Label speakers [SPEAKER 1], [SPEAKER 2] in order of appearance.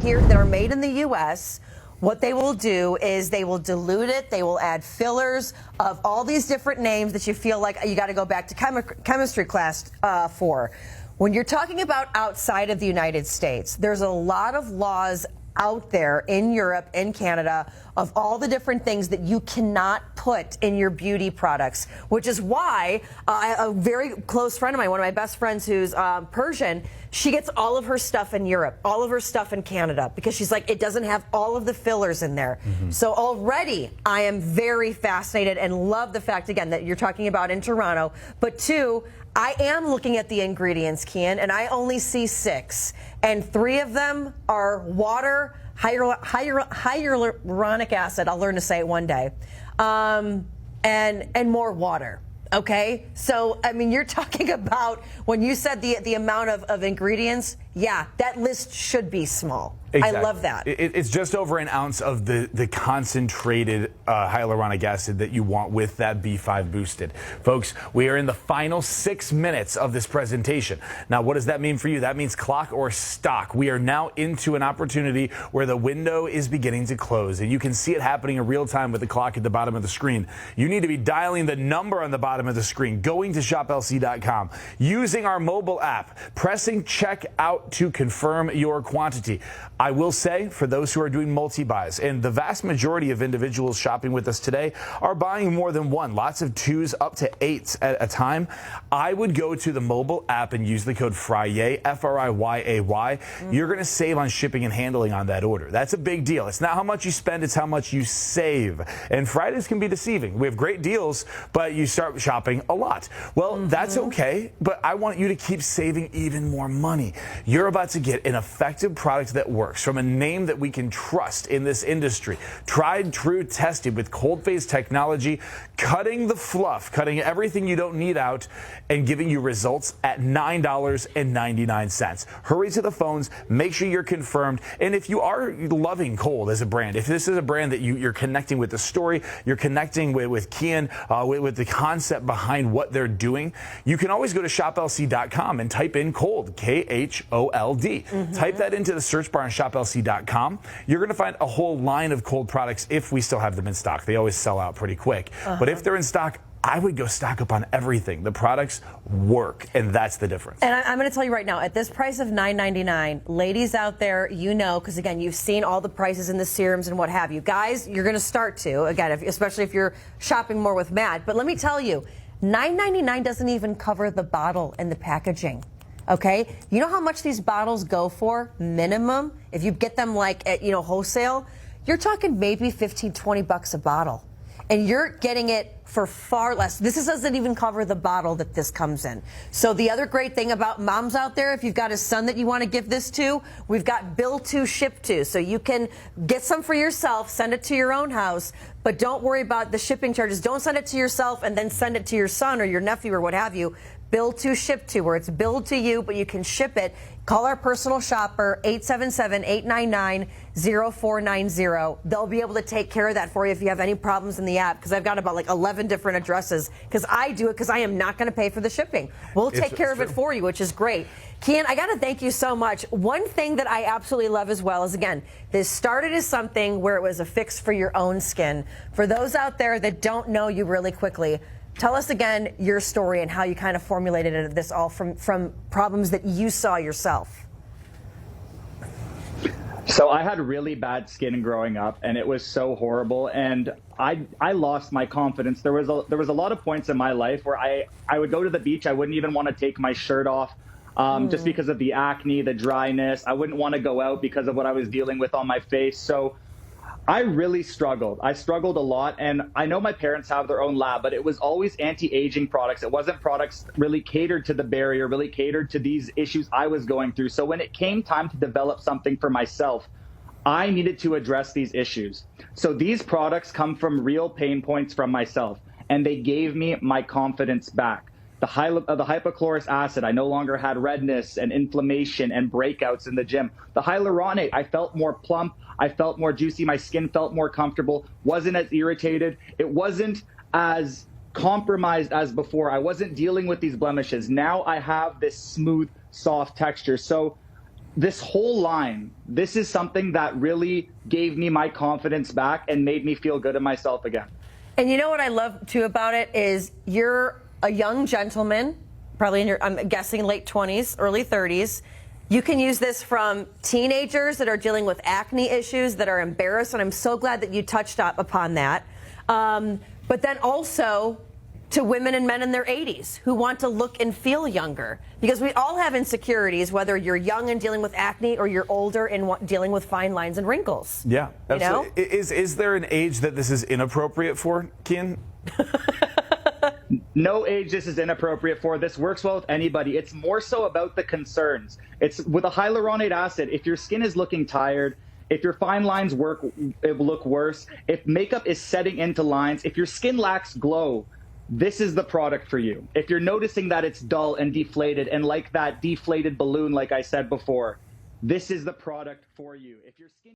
[SPEAKER 1] here that are made in the U.S., what they will do is they will dilute it. They will add fillers of all these different names that you feel like you got to go back to chemistry class for. When you're talking about outside of the United States, there's a lot of laws out there in Europe and Canada of all the different things that you cannot put in your beauty products, which is why a very close friend of mine, one of my best friends who's Persian, she gets all of her stuff in Europe, all of her stuff in Canada, because she's like, it doesn't have all of the fillers in there. So already I am very fascinated and love the fact, again, that you're talking about in Toronto. But two, I am looking at the ingredients, Kian, and I only see 6. And 3 of them are water, hyaluronic acid, I'll learn to say it one day, and more water. Okay, so I mean, you're talking about, when you said the amount of ingredients, yeah, that list should be small. Exactly. I love that.
[SPEAKER 2] It's just over an ounce of the concentrated hyaluronic acid that you want with that B5 boosted. Folks, we are in the final 6 minutes of this presentation. Now, what does that mean for you? That means clock or stock. We are now into an opportunity where the window is beginning to close, and you can see it happening in real time with the clock at the bottom of the screen. You need to be dialing the number on the bottom of the screen, going to shoplc.com, using our mobile app, pressing check out to confirm your quantity. I will say, for those who are doing multi-buys, and the vast majority of individuals shopping with us today are buying more than one, lots of 2s up to 8s at a time, I would go to the mobile app and use the code FRIYAY, F-R-I-Y-A-Y. You're going to save on shipping and handling on that order. That's a big deal. It's not how much you spend, it's how much you save. And Fridays can be deceiving. We have great deals, but you start shopping a lot. Well, that's okay, but I want you to keep saving even more money. You're about to get an effective product that works from a name that we can trust in this industry. Tried, true, tested with cold phase technology, cutting the fluff, cutting everything you don't need out, and giving you results at $9.99. Hurry to the phones, make sure you're confirmed, and if you are loving Cold as a brand, if this is a brand that you're connecting with the story, you're connecting with Kian, with the concept behind what they're doing, you can always go to shoplc.com and type in Cold, K-H-O-L-D. Type that into the search bar on shoplc.com. You're going to find a whole line of Cold products if we still have them in stock. They always sell out pretty quick. But if they're in stock, I would go stock up on everything. The products work, and that's the difference. And
[SPEAKER 1] I'm going to tell you right now, at this price of $9.99, ladies out there, you know, because again, you've seen all the prices in the serums and what have you. Guys, you're going to start to, again, especially if you're shopping more with Matt. But let me tell you, $9.99 doesn't even cover the bottle and the packaging. Okay, you know how much these bottles go for minimum? If you get them like at, wholesale, you're talking maybe 15, 20 bucks a bottle. And you're getting it for far less. This doesn't even cover the bottle that this comes in. So the other great thing about moms out there, if you've got a son that you want to give this to, we've got bill to, ship to. So you can get some for yourself, send it to your own house, but don't worry about the shipping charges. Don't send it to yourself and then send it to your son or your nephew or what have you. Bill to, ship to, where it's billed to you, but you can ship it. Call our personal shopper, 877-899-0490. They'll be able to take care of that for you if you have any problems in the app, because I've got about like 11 different addresses, because I do it because I am not going to pay for the shipping. We'll take care of it for you, which is great. Kian, I got to thank you so much. One thing that I absolutely love as well is, again, this started as something where it was a fix for your own skin. For those out there that don't know you really quickly, tell us again your story and how you kind of formulated this all from problems that you saw yourself.
[SPEAKER 3] So I had really bad skin growing up, and it was so horrible, and I lost my confidence. There was a lot of points in my life where I would go to the beach, I wouldn't even want to take my shirt off just because of the acne, the dryness. I wouldn't want to go out because of what I was dealing with on my face. So I really struggled. I struggled a lot, and I know my parents have their own lab, but it was always anti-aging products. It wasn't products really catered to the barrier, really catered to these issues I was going through. So when it came time to develop something for myself, I needed to address these issues. So these products come from real pain points from myself, and they gave me my confidence back. The hypochlorous acid, I no longer had redness and inflammation and breakouts in the gym. The hyaluronic, I felt more plump, I felt more juicy, my skin felt more comfortable, wasn't as irritated, it wasn't as compromised as before. I wasn't dealing with these blemishes. Now I have this smooth, soft texture. So this whole line, this is something that really gave me my confidence back and made me feel good in myself again.
[SPEAKER 1] And you know what I love too about it is you're a young gentleman, probably in your, I'm guessing, late 20s, early 30s. You can use this from teenagers that are dealing with acne issues, that are embarrassed, and I'm so glad that you touched upon that. But then also to women and men in their 80s who want to look and feel younger. Because we all have insecurities, whether you're young and dealing with acne or you're older and dealing with fine lines and wrinkles.
[SPEAKER 2] Yeah, absolutely.
[SPEAKER 1] You know?
[SPEAKER 2] Is there an age that this is inappropriate for, Kian?
[SPEAKER 3] No age this is inappropriate for. This works well with anybody. It's more so about the concerns. It's with a hyaluronate acid. If your skin is looking tired, if your fine lines look worse, if makeup is setting into lines, if your skin lacks glow, this is the product for you. If you're noticing that it's dull and deflated and like that deflated balloon, like I said before, this is the product for you. If your skin